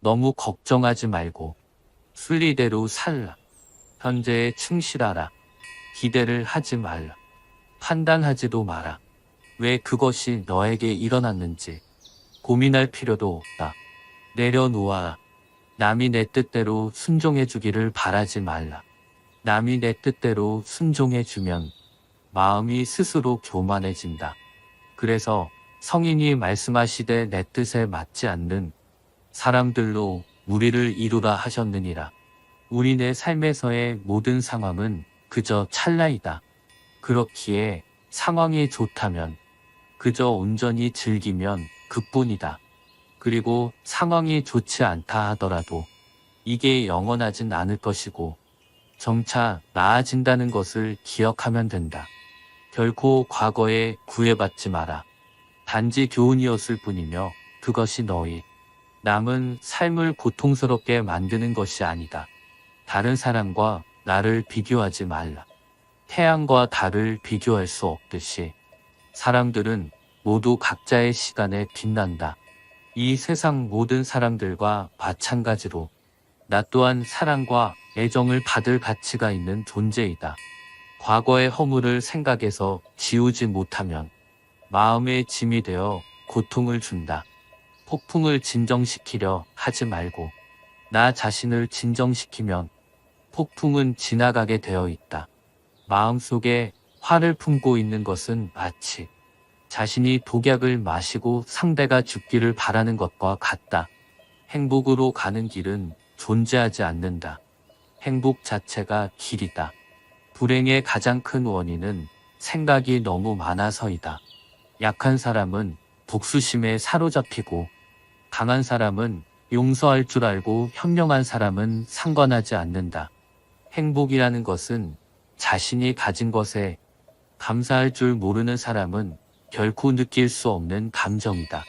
너무 걱정하지 말고 순리대로 살라. 현재에 충실하라. 기대를 하지 말라. 판단하지도 마라. 왜 그것이 너에게 일어났는지 고민할 필요도 없다. 내려놓아라. 남이 내 뜻대로 순종해주기를 바라지 말라. 남이 내 뜻대로 순종해주면 마음이 스스로 교만해진다. 그래서 성인이 말씀하시되 내 뜻에 맞지 않는 사람들로 무리를 이루라 하셨느니라. 우리네 삶에서의 모든 상황은 그저 찰나이다. 그렇기에 상황이 좋다면 그저 온전히 즐기면 그뿐이다. 그리고 상황이 좋지 않다 하더라도 이게 영원하진 않을 것이고 점차 나아진다는 것을 기억하면 된다. 결코 과거에 구애받지 마라. 단지 교훈이었을 뿐이며 그것이 너희 남은 삶을 고통스럽게 만드는 것이 아니다. 다른 사람과 나를 비교하지 말라. 태양과 달을 비교할 수 없듯이 사람들은 모두 각자의 시간에 빛난다. 이 세상 모든 사람들과 마찬가지로 나 또한 사랑과 애정을 받을 가치가 있는 존재이다. 과거의 허물을 생각해서 지우지 못하면 마음의 짐이 되어 고통을 준다. 폭풍을 진정시키려 하지 말고 나 자신을 진정시키면 폭풍은 지나가게 되어 있다. 마음속에 화를 품고 있는 것은 마치 자신이 독약을 마시고 상대가 죽기를 바라는 것과 같다. 행복으로 가는 길은 존재하지 않는다. 행복 자체가 길이다. 불행의 가장 큰 원인은 생각이 너무 많아서이다. 약한 사람은 복수심에 사로잡히고 강한 사람은 용서할 줄 알고 현명한 사람은 상관하지 않는다. 행복이라는 것은 자신이 가진 것에 감사할 줄 모르는 사람은 결코 느낄 수 없는 감정이다.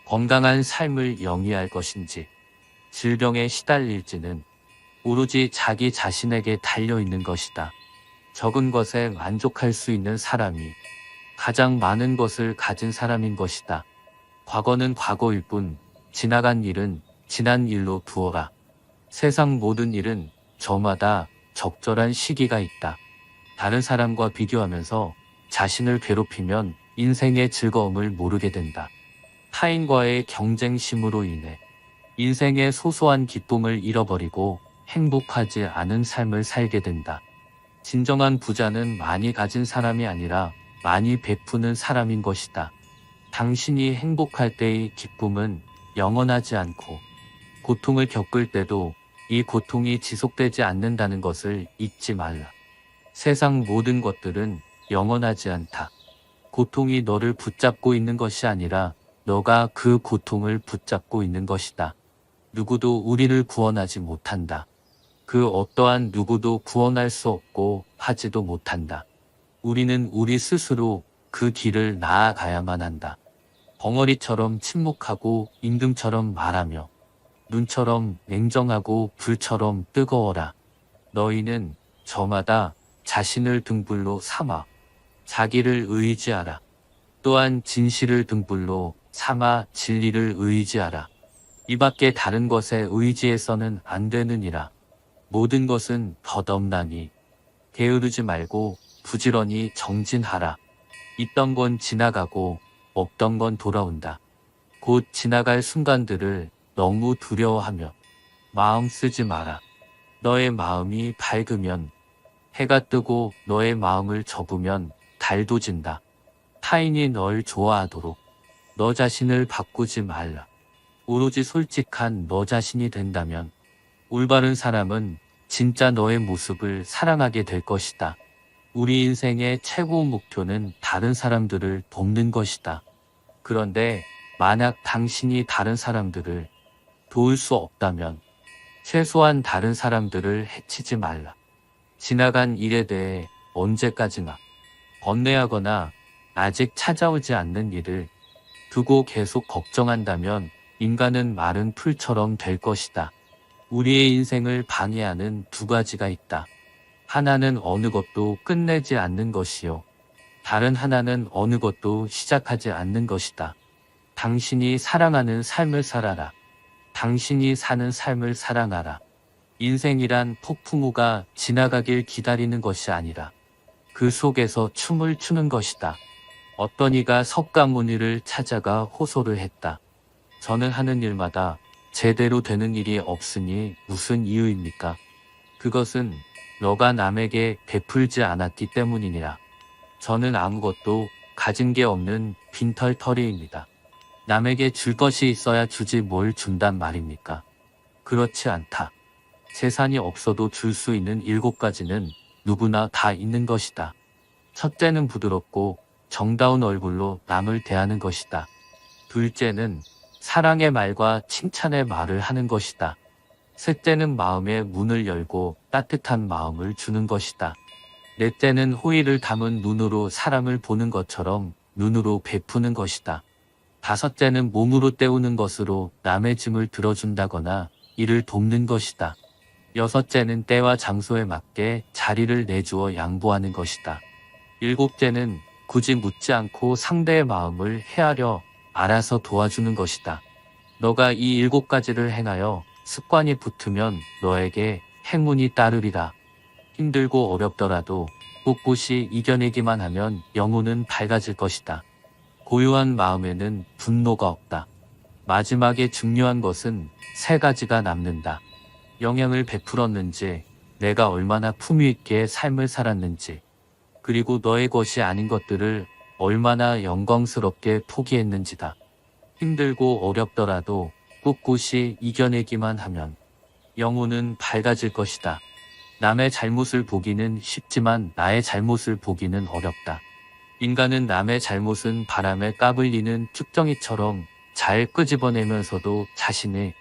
건강한 삶을 영위할 것인지 질병에 시달릴지는 오로지 자기 자신에게 달려있는 것이다. 적은 것에 만족할 수 있는 사람이 가장 많은 것을 가진 사람인 것이다. 과거는 과거일 뿐 지나간 일은 지난 일로 두어라. 세상 모든 일은 저마다 적절한 시기가 있다. 다른 사람과 비교하면서 자신을 괴롭히면 인생의 즐거움을 모르게 된다. 타인과의 경쟁심으로 인해 인생의 소소한 기쁨을 잃어버리고 행복하지 않은 삶을 살게 된다. 진정한 부자는 많이 가진 사람이 아니라 많이 베푸는 사람인 것이다. 당신이 행복할 때의 기쁨은 영원하지 않고 고통을 겪을 때도 이 고통이 지속되지 않는다는 것을 잊지 말라. 세상 모든 것들은 영원하지 않다. 고통이 너를 붙잡고 있는 것이 아니라 너가 그 고통을 붙잡고 있는 것이다. 누구도 우리를 구원하지 못한다. 그 어떠한 누구도 구원할 수 없고 하지도 못한다. 우리는 우리 스스로 그 길을 나아가야만 한다. 벙어리처럼 침묵하고 임금처럼 말하며 눈처럼 냉정하고 불처럼 뜨거워라. 너희는 저마다 자신을 등불로 삼아 자기를 의지하라. 또한 진실을 등불로 삼아 진리를 의지하라. 이 밖에 다른 것에 의지해서는 안 되느니라. 모든 것은 덧없나니 게으르지 말고 부지런히 정진하라. 있던 건 지나가고 없던 건 돌아온다. 곧 지나갈 순간들을 너무 두려워하며 마음 쓰지 마라. 너의 마음이 밝으면 해가 뜨고 너의 마음을 접으면 달도 진다. 타인이 널 좋아하도록 너 자신을 바꾸지 말라. 오로지 솔직한 너 자신이 된다면 올바른 사람은 진짜 너의 모습을 사랑하게 될 것이다. 우리 인생의 최고 목표는 다른 사람들을 돕는 것이다. 그런데 만약 당신이 다른 사람들을 도울 수 없다면 최소한 다른 사람들을 해치지 말라. 지나간 일에 대해 언제까지나 번뇌하거나 아직 찾아오지 않는 일을 두고 계속 걱정한다면 인간은 마른 풀처럼 될 것이다. 우리의 인생을 방해하는 두 가지가 있다. 하나는 어느 것도 끝내지 않는 것이요. 다른 하나는 어느 것도 시작하지 않는 것이다. 당신이 사랑하는 삶을 살아라. 당신이 사는 삶을 사랑하라. 인생이란 폭풍우가 지나가길 기다리는 것이 아니라 그 속에서 춤을 추는 것이다. 어떤 이가 석가모니를 찾아가 호소를 했다. 저는 하는 일마다 제대로 되는 일이 없으니 무슨 이유입니까? 그것은 너가 남에게 베풀지 않았기 때문이니라. 저는 아무것도 가진 게 없는 빈털터리입니다. 남에게 줄 것이 있어야 주지 뭘 준단 말입니까? 그렇지 않다. 재산이 없어도 줄 수 있는 7가지는 누구나 다 있는 것이다. 첫째는 부드럽고 정다운 얼굴로 남을 대하는 것이다. 둘째는 사랑의 말과 칭찬의 말을 하는 것이다. 셋째는 마음의 문을 열고 따뜻한 마음을 주는 것이다. 넷째는 호의를 담은 눈으로 사람을 보는 것처럼 눈으로 베푸는 것이다. 다섯째는 몸으로 때우는 것으로 남의 짐을 들어준다거나 이를 돕는 것이다. 여섯째는 때와 장소에 맞게 자리를 내주어 양보하는 것이다. 일곱째는 굳이 묻지 않고 상대의 마음을 헤아려 알아서 도와주는 것이다. 너가 이 7가지를 행하여 습관이 붙으면 너에게 행운이 따르리라. 힘들고 어렵더라도 꿋꿋이 이겨내기만 하면 영혼은 밝아질 것이다. 고요한 마음에는 분노가 없다. 마지막에 중요한 것은 3가지가 남는다. 영향을 베풀었는지, 내가 얼마나 품위 있게 삶을 살았는지, 그리고 너의 것이 아닌 것들을 얼마나 영광스럽게 포기했는지다. 힘들고 어렵더라도 꿋꿋이 이겨내기만 하면 영혼은 밝아질 것이다. 남의 잘못을 보기는 쉽지만 나의 잘못을 보기는 어렵다. 인간은 남의 잘못은 바람에 까불리는 쭉정이처럼 잘 끄집어내면서도 자신의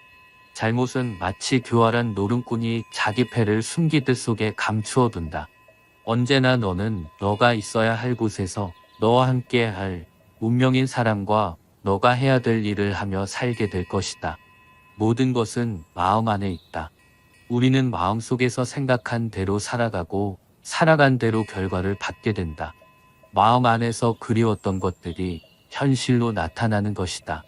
잘못은 마치 교활한 노름꾼이 자기 패를 숨기듯 속에 감추어 둔다. 언제나 너는 너가 있어야 할 곳에서 너와 함께 할 운명인 사람과 너가 해야 될 일을 하며 살게 될 것이다. 모든 것은 마음 안에 있다. 우리는 마음속에서 생각한 대로 살아가고 살아간 대로 결과를 받게 된다. 마음 안에서 그리웠던 것들이 현실로 나타나는 것이다.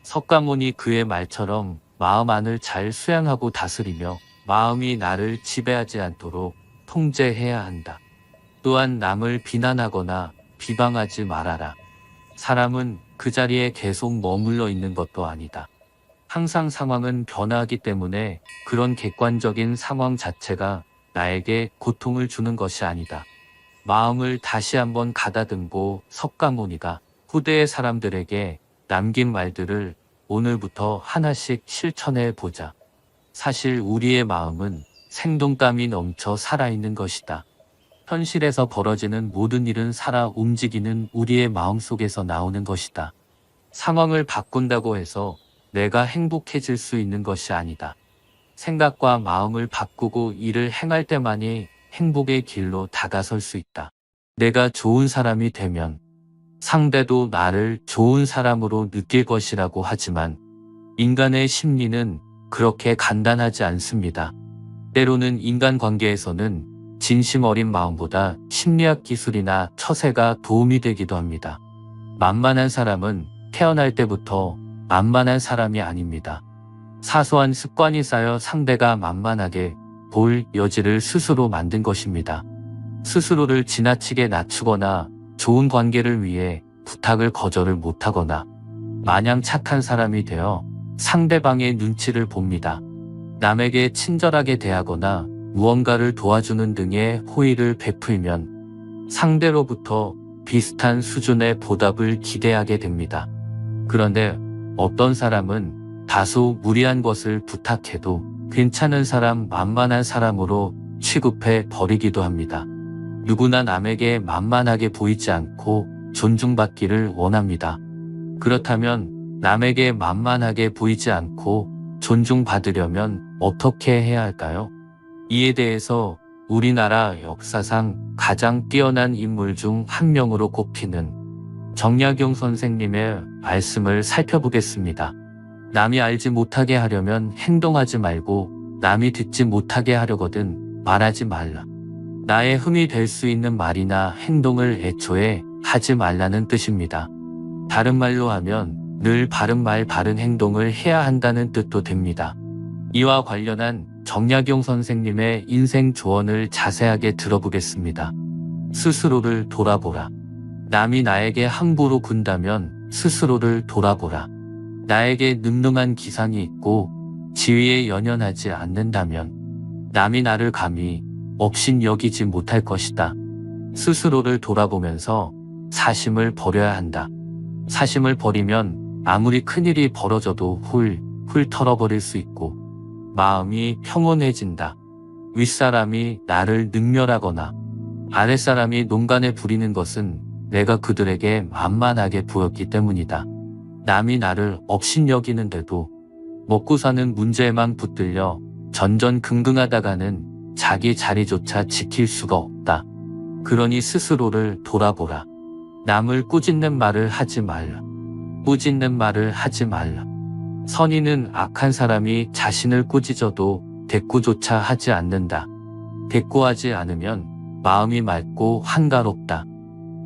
석가모니 그의 말처럼 마음 안을 잘 수양하고 다스리며 마음이 나를 지배하지 않도록 통제해야 한다. 또한 남을 비난하거나 비방하지 말아라. 사람은 그 자리에 계속 머물러 있는 것도 아니다. 항상 상황은 변화하기 때문에 그런 객관적인 상황 자체가 나에게 고통을 주는 것이 아니다. 마음을 다시 한번 가다듬고 석가모니가 후대의 사람들에게 남긴 말들을 오늘부터 하나씩 실천해 보자. 사실 우리의 마음은 생동감이 넘쳐 살아있는 것이다. 현실에서 벌어지는 모든 일은 살아 움직이는 우리의 마음속에서 나오는 것이다. 상황을 바꾼다고 해서 내가 행복해질 수 있는 것이 아니다. 생각과 마음을 바꾸고 일을 행할 때만이 행복의 길로 다가설 수 있다. 내가 좋은 사람이 되면 상대도 나를 좋은 사람으로 느낄 것이라고 하지만 인간의 심리는 그렇게 간단하지 않습니다. 때로는 인간관계에서는 진심 어린 마음보다 심리학 기술이나 처세가 도움이 되기도 합니다. 만만한 사람은 태어날 때부터 만만한 사람이 아닙니다. 사소한 습관이 쌓여 상대가 만만하게 볼 여지를 스스로 만든 것입니다. 스스로를 지나치게 낮추거나 좋은 관계를 위해 부탁을 거절을 못하거나 마냥 착한 사람이 되어 상대방의 눈치를 봅니다. 남에게 친절하게 대하거나 무언가를 도와주는 등의 호의를 베풀면 상대로부터 비슷한 수준의 보답을 기대하게 됩니다. 그런데 어떤 사람은 다소 무리한 것을 부탁해도 괜찮은 사람, 만만한 사람으로 취급해 버리기도 합니다. 누구나 남에게 만만하게 보이지 않고 존중받기를 원합니다. 그렇다면 남에게 만만하게 보이지 않고 존중받으려면 어떻게 해야 할까요? 이에 대해서 우리나라 역사상 가장 뛰어난 인물 중 한 명으로 꼽히는 정약용 선생님의 말씀을 살펴보겠습니다. 남이 알지 못하게 하려면 행동하지 말고 남이 듣지 못하게 하려거든 말하지 말라. 나의 흠이 될 수 있는 말이나 행동을 애초에 하지 말라는 뜻입니다. 다른 말로 하면 늘 바른 말 바른 행동을 해야 한다는 뜻도 됩니다. 이와 관련한 정약용 선생님의 인생 조언을 자세하게 들어보겠습니다. 스스로를 돌아보라. 남이 나에게 함부로 군다면 스스로를 돌아보라. 나에게 능능한 기상이 있고 지위에 연연하지 않는다면 남이 나를 감히 업신 여기지 못할 것이다. 스스로를 돌아보면서 사심을 버려야 한다. 사심을 버리면 아무리 큰일이 벌어져도 훌훌 털어버릴 수 있고 마음이 평온해진다. 윗사람이 나를 능멸하거나 아랫사람이 농간에 부리는 것은 내가 그들에게 만만하게 보였기 때문이다. 남이 나를 업신여기는데도 먹고 사는 문제에만 붙들려 전전긍긍하다가는 자기 자리조차 지킬 수가 없다. 그러니 스스로를 돌아보라. 남을 꾸짖는 말을 하지 말라. 꾸짖는 말을 하지 말라. 선인은 악한 사람이 자신을 꾸짖어도 대꾸조차 하지 않는다. 대꾸하지 않으면 마음이 맑고 한가롭다.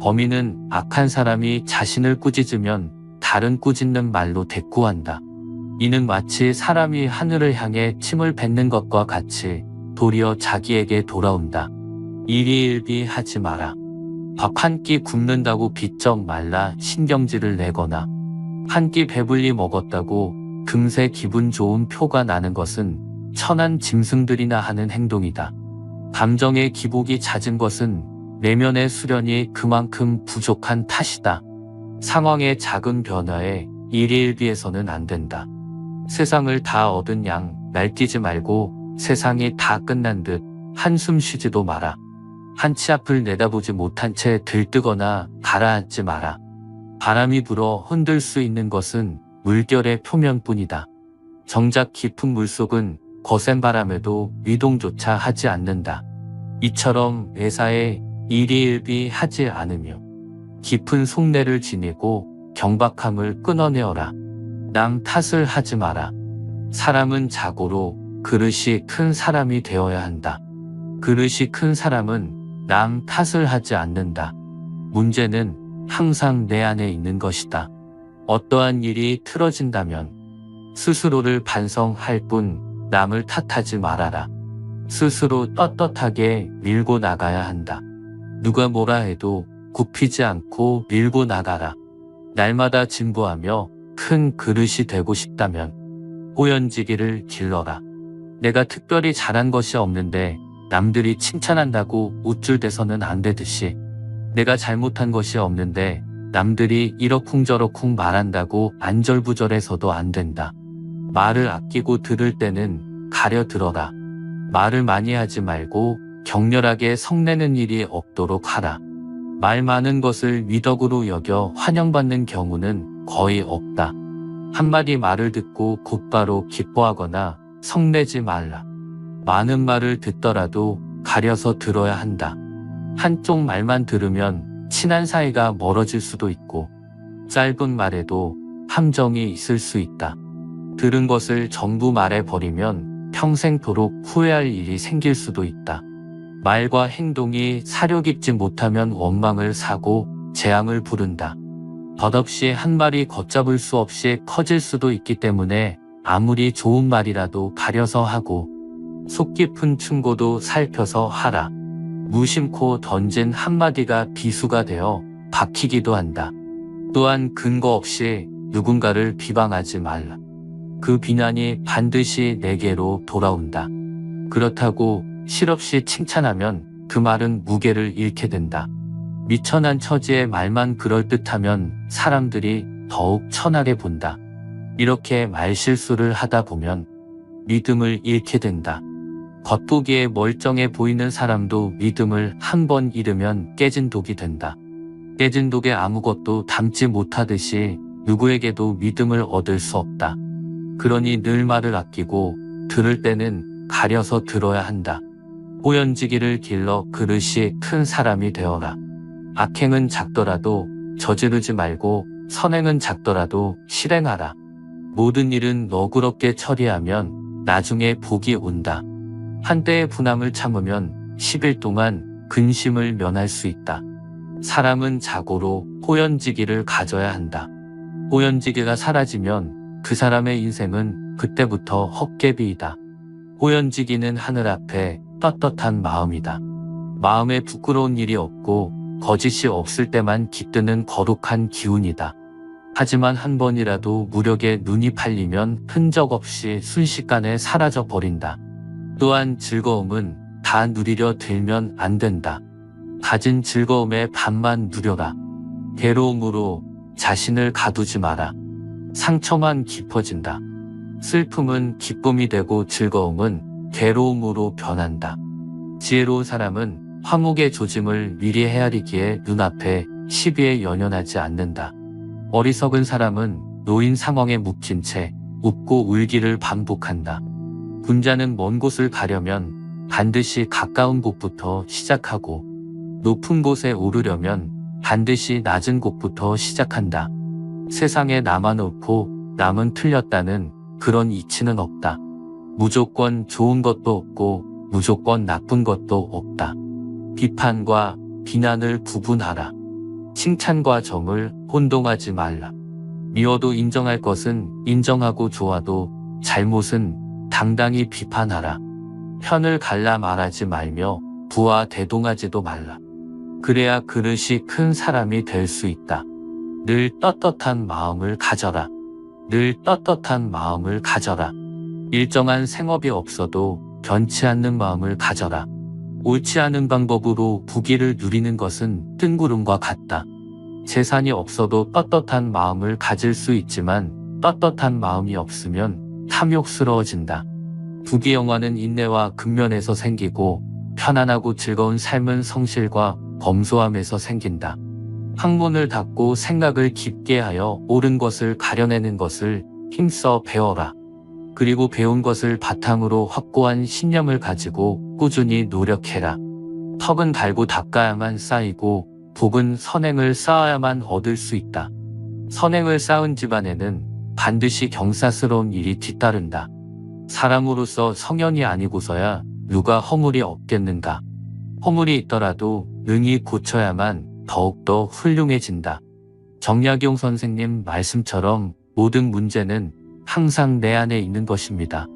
범인은 악한 사람이 자신을 꾸짖으면 다른 꾸짖는 말로 대꾸한다. 이는 마치 사람이 하늘을 향해 침을 뱉는 것과 같이 도리어 자기에게 돌아온다. 일희일비하지 마라. 밥 한 끼 굶는다고 비쩍 말라 신경질을 내거나 한 끼 배불리 먹었다고 금세 기분 좋은 표가 나는 것은 천한 짐승들이나 하는 행동이다. 감정의 기복이 잦은 것은 내면의 수련이 그만큼 부족한 탓이다. 상황의 작은 변화에 일희일비해서는 안 된다. 세상을 다 얻은 양 날뛰지 말고 세상이 다 끝난 듯 한숨 쉬지도 마라. 한치 앞을 내다보지 못한 채 들뜨거나 가라앉지 마라. 바람이 불어 흔들 수 있는 것은 물결의 표면뿐이다. 정작 깊은 물속은 거센 바람에도 위동조차 하지 않는다. 이처럼 매사에 일희일비하지 않으며 깊은 속내를 지니고 경박함을 끊어내어라. 남 탓을 하지 마라. 사람은 자고로 그릇이 큰 사람이 되어야 한다. 그릇이 큰 사람은 남 탓을 하지 않는다. 문제는 항상 내 안에 있는 것이다. 어떠한 일이 틀어진다면 스스로를 반성할 뿐 남을 탓하지 말아라. 스스로 떳떳하게 밀고 나가야 한다. 누가 뭐라 해도 굽히지 않고 밀고 나가라. 날마다 진보하며 큰 그릇이 되고 싶다면 호연지기를 길러라. 내가 특별히 잘한 것이 없는데 남들이 칭찬한다고 우쭐대서는 안 되듯이 내가 잘못한 것이 없는데 남들이 이러쿵저러쿵 말한다고 안절부절해서도 안 된다. 말을 아끼고 들을 때는 가려 들어라. 말을 많이 하지 말고 격렬하게 성내는 일이 없도록 하라. 말 많은 것을 미덕으로 여겨 환영받는 경우는 거의 없다. 한마디 말을 듣고 곧바로 기뻐하거나 성내지 말라. 많은 말을 듣더라도 가려서 들어야 한다. 한쪽 말만 들으면 친한 사이가 멀어질 수도 있고 짧은 말에도 함정이 있을 수 있다. 들은 것을 전부 말해버리면 평생토록 후회할 일이 생길 수도 있다. 말과 행동이 사려 깊지 못하면 원망을 사고 재앙을 부른다. 덧없이 한 말이 걷잡을 수 없이 커질 수도 있기 때문에 아무리 좋은 말이라도 가려서 하고 속 깊은 충고도 살펴서 하라. 무심코 던진 한마디가 비수가 되어 박히기도 한다. 또한 근거 없이 누군가를 비방하지 말라. 그 비난이 반드시 내게로 돌아온다. 그렇다고 실없이 칭찬하면 그 말은 무게를 잃게 된다. 미천한 처지의 말만 그럴듯하면 사람들이 더욱 천하게 본다. 이렇게 말실수를 하다 보면 믿음을 잃게 된다. 겉보기에 멀쩡해 보이는 사람도 믿음을 한 번 잃으면 깨진 독이 된다. 깨진 독에 아무것도 담지 못하듯이 누구에게도 믿음을 얻을 수 없다. 그러니 늘 말을 아끼고 들을 때는 가려서 들어야 한다. 호연지기를 길러 그릇이 큰 사람이 되어라. 악행은 작더라도 저지르지 말고 선행은 작더라도 실행하라. 모든 일은 너그럽게 처리하면 나중에 복이 온다. 한때의 분함을 참으면 10일 동안 근심을 면할 수 있다. 사람은 자고로 호연지기를 가져야 한다. 호연지기가 사라지면 그 사람의 인생은 그때부터 헛개비이다. 호연지기는 하늘 앞에 떳떳한 마음이다. 마음에 부끄러운 일이 없고 거짓이 없을 때만 깃드는 거룩한 기운이다. 하지만 한 번이라도 무력에 눈이 팔리면 흔적 없이 순식간에 사라져 버린다. 또한 즐거움은 다 누리려 들면 안 된다. 가진 즐거움의 반만 누려라. 괴로움으로 자신을 가두지 마라. 상처만 깊어진다. 슬픔은 기쁨이 되고 즐거움은 괴로움으로 변한다. 지혜로운 사람은 화목의 조짐을 미리 헤아리기에 눈앞에 시비에 연연하지 않는다. 어리석은 사람은 노인 상황에 묶인 채 웃고 울기를 반복한다. 군자는 먼 곳을 가려면 반드시 가까운 곳부터 시작하고 높은 곳에 오르려면 반드시 낮은 곳부터 시작한다. 세상에 나만 옳고 남은 틀렸다는 그런 이치는 없다. 무조건 좋은 것도 없고 무조건 나쁜 것도 없다. 비판과 비난을 구분하라. 칭찬과 정을 혼동하지 말라. 미워도 인정할 것은 인정하고 좋아도 잘못은 당당히 비판하라. 편을 갈라 말하지 말며 부와 대동하지도 말라. 그래야 그릇이 큰 사람이 될 수 있다. 늘 떳떳한 마음을 가져라. 늘 떳떳한 마음을 가져라. 일정한 생업이 없어도 변치 않는 마음을 가져라. 옳지 않은 방법으로 부귀를 누리는 것은 뜬구름과 같다. 재산이 없어도 떳떳한 마음을 가질 수 있지만 떳떳한 마음이 없으면 탐욕스러워진다. 부귀영화는 인내와 근면에서 생기고 편안하고 즐거운 삶은 성실과 검소함에서 생긴다. 학문을 닫고 생각을 깊게 하여 옳은 것을 가려내는 것을 힘써 배워라. 그리고 배운 것을 바탕으로 확고한 신념을 가지고 꾸준히 노력해라. 턱은 달고 닦아야만 쌓이고 복은 선행을 쌓아야만 얻을 수 있다. 선행을 쌓은 집안에는 반드시 경사스러운 일이 뒤따른다. 사람으로서 성현이 아니고서야 누가 허물이 없겠는가. 허물이 있더라도 능히 고쳐야만 더욱더 훌륭해진다. 정약용 선생님 말씀처럼 모든 문제는 항상 내 안에 있는 것입니다.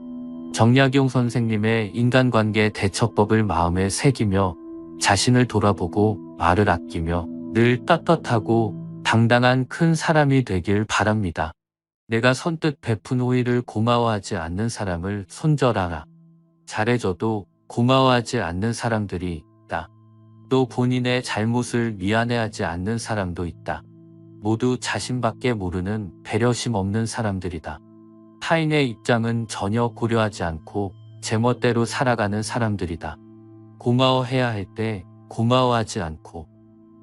정약용 선생님의 인간관계 대처법을 마음에 새기며 자신을 돌아보고 말을 아끼며 늘 떳떳하고 당당한 큰 사람이 되길 바랍니다. 내가 선뜻 베푼 호의를 고마워하지 않는 사람을 손절하라. 잘해줘도 고마워하지 않는 사람들이 있다. 또 본인의 잘못을 미안해하지 않는 사람도 있다. 모두 자신밖에 모르는 배려심 없는 사람들이다. 타인의 입장은 전혀 고려하지 않고 제멋대로 살아가는 사람들이다. 고마워해야 할 때 고마워하지 않고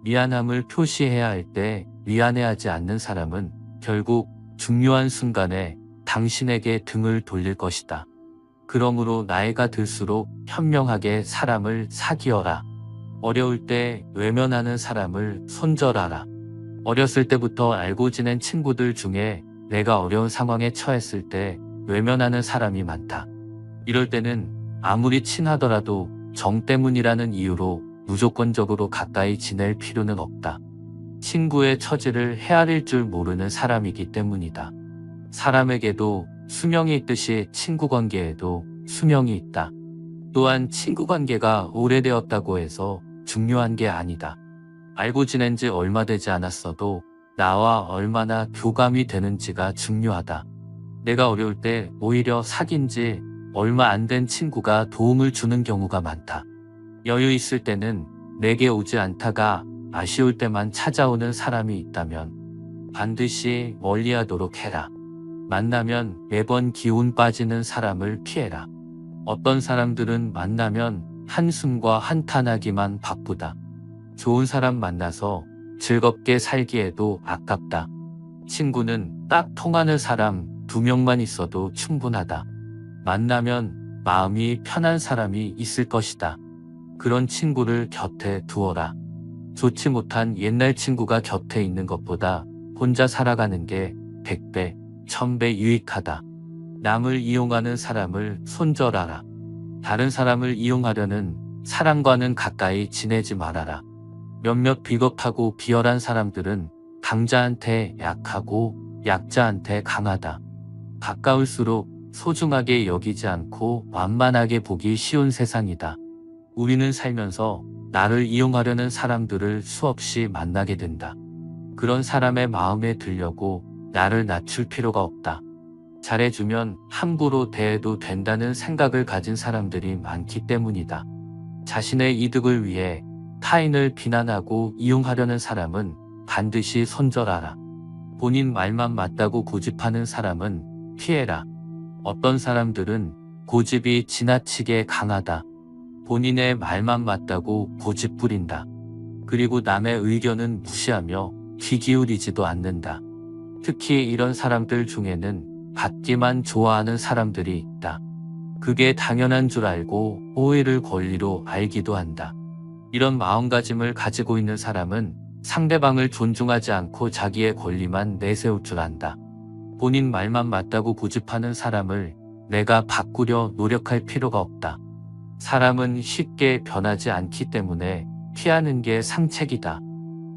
미안함을 표시해야 할 때 미안해하지 않는 사람은 결국 중요한 순간에 당신에게 등을 돌릴 것이다. 그러므로 나이가 들수록 현명하게 사람을 사귀어라. 어려울 때 외면하는 사람을 손절하라. 어렸을 때부터 알고 지낸 친구들 중에 내가 어려운 상황에 처했을 때 외면하는 사람이 많다. 이럴 때는 아무리 친하더라도 정 때문이라는 이유로 무조건적으로 가까이 지낼 필요는 없다. 친구의 처지를 헤아릴 줄 모르는 사람이기 때문이다. 사람에게도 수명이 있듯이 친구관계에도 수명이 있다. 또한 친구관계가 오래되었다고 해서 중요한 게 아니다. 알고 지낸 지 얼마 되지 않았어도 나와 얼마나 교감이 되는지가 중요하다. 내가 어려울 때 오히려 사귄 지 얼마 안 된 친구가 도움을 주는 경우가 많다. 여유 있을 때는 내게 오지 않다가 아쉬울 때만 찾아오는 사람이 있다면 반드시 멀리하도록 해라. 만나면 매번 기운 빠지는 사람을 피해라. 어떤 사람들은 만나면 한숨과 한탄하기만 바쁘다. 좋은 사람 만나서 즐겁게 살기에도 아깝다. 친구는 딱 통하는 사람 2명만 있어도 충분하다. 만나면 마음이 편한 사람이 있을 것이다. 그런 친구를 곁에 두어라. 좋지 못한 옛날 친구가 곁에 있는 것보다 혼자 살아가는 게 100배, 1000배 유익하다. 남을 이용하는 사람을 손절하라. 다른 사람을 이용하려는 사람과는 가까이 지내지 말아라. 몇몇 비겁하고 비열한 사람들은 강자한테 약하고 약자한테 강하다. 가까울수록 소중하게 여기지 않고 완만하게 보기 쉬운 세상이다. 우리는 살면서 나를 이용하려는 사람들을 수없이 만나게 된다. 그런 사람의 마음에 들려고 나를 낮출 필요가 없다. 잘해주면 함부로 대해도 된다는 생각을 가진 사람들이 많기 때문이다. 자신의 이득을 위해 타인을 비난하고 이용하려는 사람은 반드시 손절하라. 본인 말만 맞다고 고집하는 사람은 피해라. 어떤 사람들은 고집이 지나치게 강하다. 본인의 말만 맞다고 고집 부린다. 그리고 남의 의견은 무시하며 귀 기울이지도 않는다. 특히 이런 사람들 중에는 받기만 좋아하는 사람들이 있다. 그게 당연한 줄 알고 오해를 권리로 알기도 한다. 이런 마음가짐을 가지고 있는 사람은 상대방을 존중하지 않고 자기의 권리만 내세울 줄 안다. 본인 말만 맞다고 고집하는 사람을 내가 바꾸려 노력할 필요가 없다. 사람은 쉽게 변하지 않기 때문에 피하는 게 상책이다.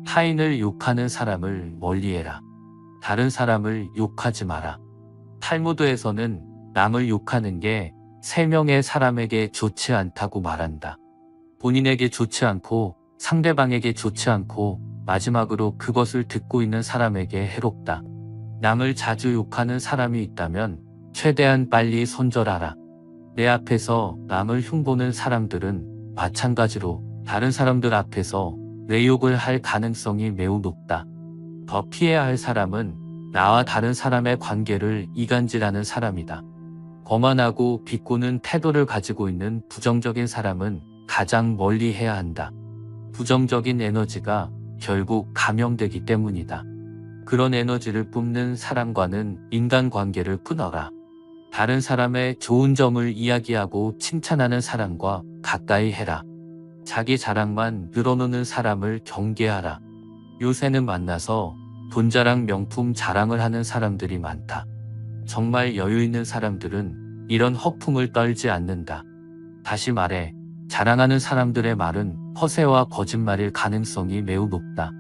타인을 욕하는 사람을 멀리해라. 다른 사람을 욕하지 마라. 탈무드에서는 남을 욕하는 게 3명의 사람에게 좋지 않다고 말한다. 본인에게 좋지 않고 상대방에게 좋지 않고 마지막으로 그것을 듣고 있는 사람에게 해롭다. 남을 자주 욕하는 사람이 있다면 최대한 빨리 손절하라. 내 앞에서 남을 흉보는 사람들은 마찬가지로 다른 사람들 앞에서 내 욕을 할 가능성이 매우 높다. 더 피해야 할 사람은 나와 다른 사람의 관계를 이간질하는 사람이다. 거만하고 비꼬는 태도를 가지고 있는 부정적인 사람은 가장 멀리 해야 한다. 부정적인 에너지가 결국 감염되기 때문이다. 그런 에너지를 뿜는 사람과는 인간관계를 끊어라. 다른 사람의 좋은 점을 이야기하고 칭찬하는 사람과 가까이 해라. 자기 자랑만 늘어놓는 사람을 경계하라. 요새는 만나서 돈자랑 명품 자랑을 하는 사람들이 많다. 정말 여유 있는 사람들은 이런 허풍을 떨지 않는다. 다시 말해, 자랑하는 사람들의 말은 허세와 거짓말일 가능성이 매우 높다.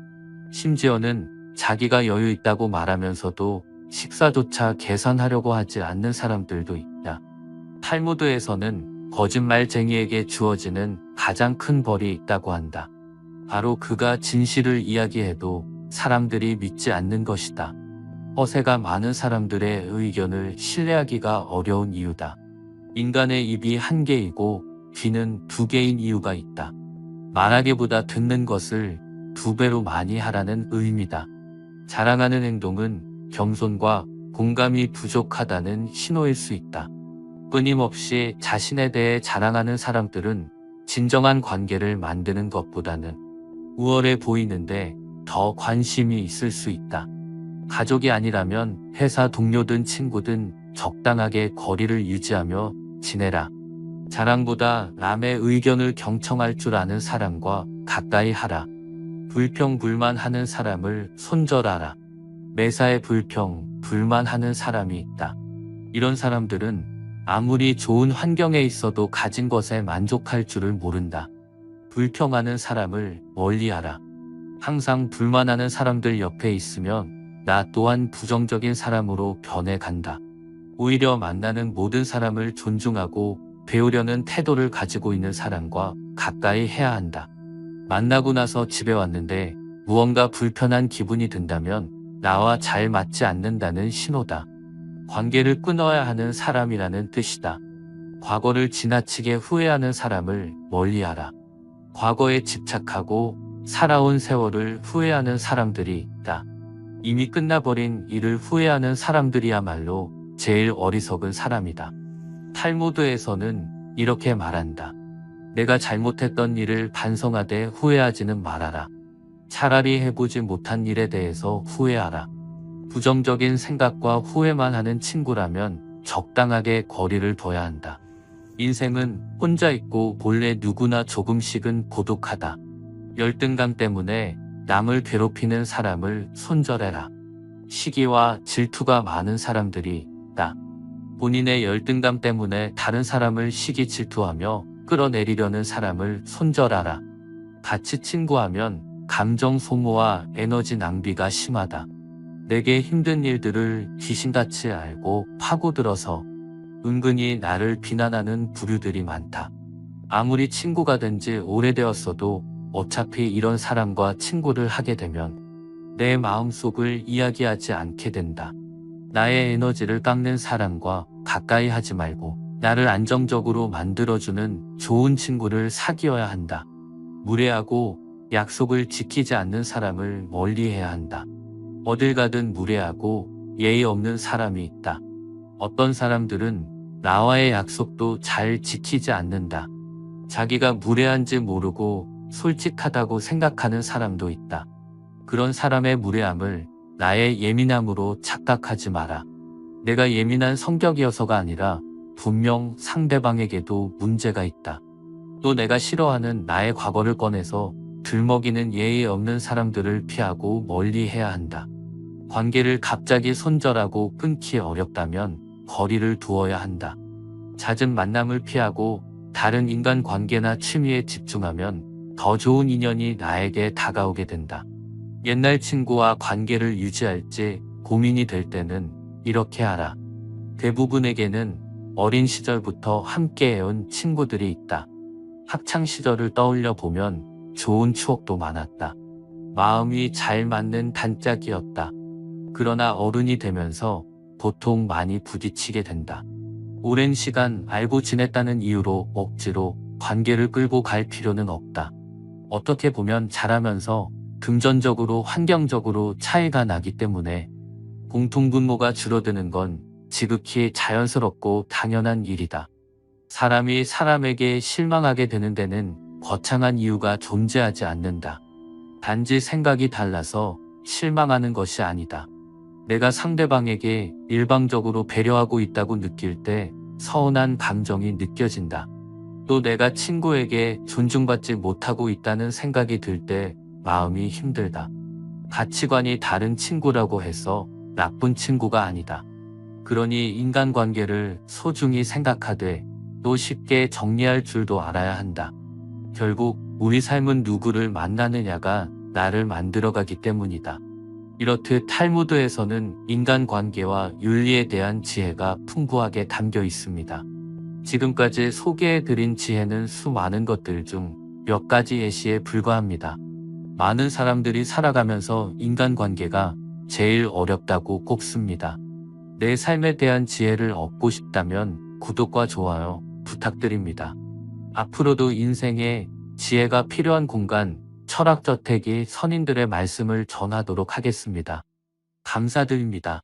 심지어는 자기가 여유 있다고 말하면서도 식사조차 계산하려고 하지 않는 사람들도 있다. 탈무드에서는 거짓말쟁이에게 주어지는 가장 큰 벌이 있다고 한다. 바로 그가 진실을 이야기해도 사람들이 믿지 않는 것이다. 허세가 많은 사람들의 의견을 신뢰하기가 어려운 이유다. 인간의 입이 한 개이고 귀는 2개인 이유가 있다. 말하기보다 듣는 것을 2배로 많이 하라는 의미다. 자랑하는 행동은 겸손과 공감이 부족하다는 신호일 수 있다. 끊임없이 자신에 대해 자랑하는 사람들은 진정한 관계를 만드는 것보다는 우월해 보이는데 더 관심이 있을 수 있다. 가족이 아니라면 회사 동료든 친구든 적당하게 거리를 유지하며 지내라. 자랑보다 남의 의견을 경청할 줄 아는 사람과 가까이 하라. 불평불만하는 사람을 손절하라. 매사에 불만하는 사람이 있다. 이런 사람들은 아무리 좋은 환경에 있어도 가진 것에 만족할 줄을 모른다. 불평하는 사람을 멀리하라. 항상 불만하는 사람들 옆에 있으면 나 또한 부정적인 사람으로 변해간다. 오히려 만나는 모든 사람을 존중하고 배우려는 태도를 가지고 있는 사람과 가까이 해야 한다. 만나고 나서 집에 왔는데 무언가 불편한 기분이 든다면 나와 잘 맞지 않는다는 신호다. 관계를 끊어야 하는 사람이라는 뜻이다. 과거를 지나치게 후회하는 사람을 멀리하라. 과거에 집착하고 살아온 세월을 후회하는 사람들이 있다. 이미 끝나버린 일을 후회하는 사람들이야말로 제일 어리석은 사람이다. 탈무드에서는 이렇게 말한다. 내가 잘못했던 일을 반성하되 후회하지는 말아라. 차라리 해보지 못한 일에 대해서 후회하라. 부정적인 생각과 후회만 하는 친구라면 적당하게 거리를 둬야 한다. 인생은 혼자 있고 본래 누구나 조금씩은 고독하다. 열등감 때문에 남을 괴롭히는 사람을 손절해라. 시기와 질투가 많은 사람들이 있다. 본인의 열등감 때문에 다른 사람을 시기 질투하며 끌어내리려는 사람을 손절하라. 같이 친구하면 감정 소모와 에너지 낭비가 심하다. 내게 힘든 일들을 귀신같이 알고 파고들어서 은근히 나를 비난하는 부류들이 많다. 아무리 친구가 된 지 오래되었어도 어차피 이런 사람과 친구를 하게 되면 내 마음속을 이야기하지 않게 된다. 나의 에너지를 깎는 사람과 가까이 하지 말고 나를 안정적으로 만들어주는 좋은 친구를 사귀어야 한다. 무례하고 약속을 지키지 않는 사람을 멀리해야 한다. 어딜 가든 무례하고 예의 없는 사람이 있다. 어떤 사람들은 나와의 약속도 잘 지키지 않는다. 자기가 무례한지 모르고 솔직하다고 생각하는 사람도 있다. 그런 사람의 무례함을 나의 예민함으로 착각하지 마라. 내가 예민한 성격이어서가 아니라 분명 상대방에게도 문제가 있다. 또 내가 싫어하는 나의 과거를 꺼내서 들먹이는 예의 없는 사람들을 피하고 멀리해야 한다. 관계를 갑자기 손절하고 끊기 어렵다면 거리를 두어야 한다. 잦은 만남을 피하고 다른 인간 관계나 취미에 집중하면 더 좋은 인연이 나에게 다가오게 된다. 옛날 친구와 관계를 유지할지 고민이 될 때는 이렇게 하라. 대부분에게는 어린 시절부터 함께해온 친구들이 있다. 학창 시절을 떠올려 보면 좋은 추억도 많았다. 마음이 잘 맞는 단짝이었다. 그러나 어른이 되면서 보통 많이 부딪히게 된다. 오랜 시간 알고 지냈다는 이유로 억지로 관계를 끌고 갈 필요는 없다. 어떻게 보면 자라면서 금전적으로 환경적으로 차이가 나기 때문에 공통분모가 줄어드는 건 지극히 자연스럽고 당연한 일이다. 사람이 사람에게 실망하게 되는 데는 거창한 이유가 존재하지 않는다. 단지 생각이 달라서 실망하는 것이 아니다. 내가 상대방에게 일방적으로 배려하고 있다고 느낄 때 서운한 감정이 느껴진다. 또 내가 친구에게 존중받지 못하고 있다는 생각이 들 때 마음이 힘들다. 가치관이 다른 친구라고 해서 나쁜 친구가 아니다. 그러니 인간관계를 소중히 생각하되 또 쉽게 정리할 줄도 알아야 한다. 결국 우리 삶은 누구를 만나느냐가 나를 만들어가기 때문이다. 이렇듯 탈무드에서는 인간관계와 윤리에 대한 지혜가 풍부하게 담겨 있습니다. 지금까지 소개해드린 지혜는 수많은 것들 중 몇 가지 예시에 불과합니다. 많은 사람들이 살아가면서 인간관계가 제일 어렵다고 꼽습니다. 내 삶에 대한 지혜를 얻고 싶다면 구독과 좋아요 부탁드립니다. 앞으로도 인생에 지혜가 필요한 공간, 철학저택이 선인들의 말씀을 전하도록 하겠습니다. 감사드립니다.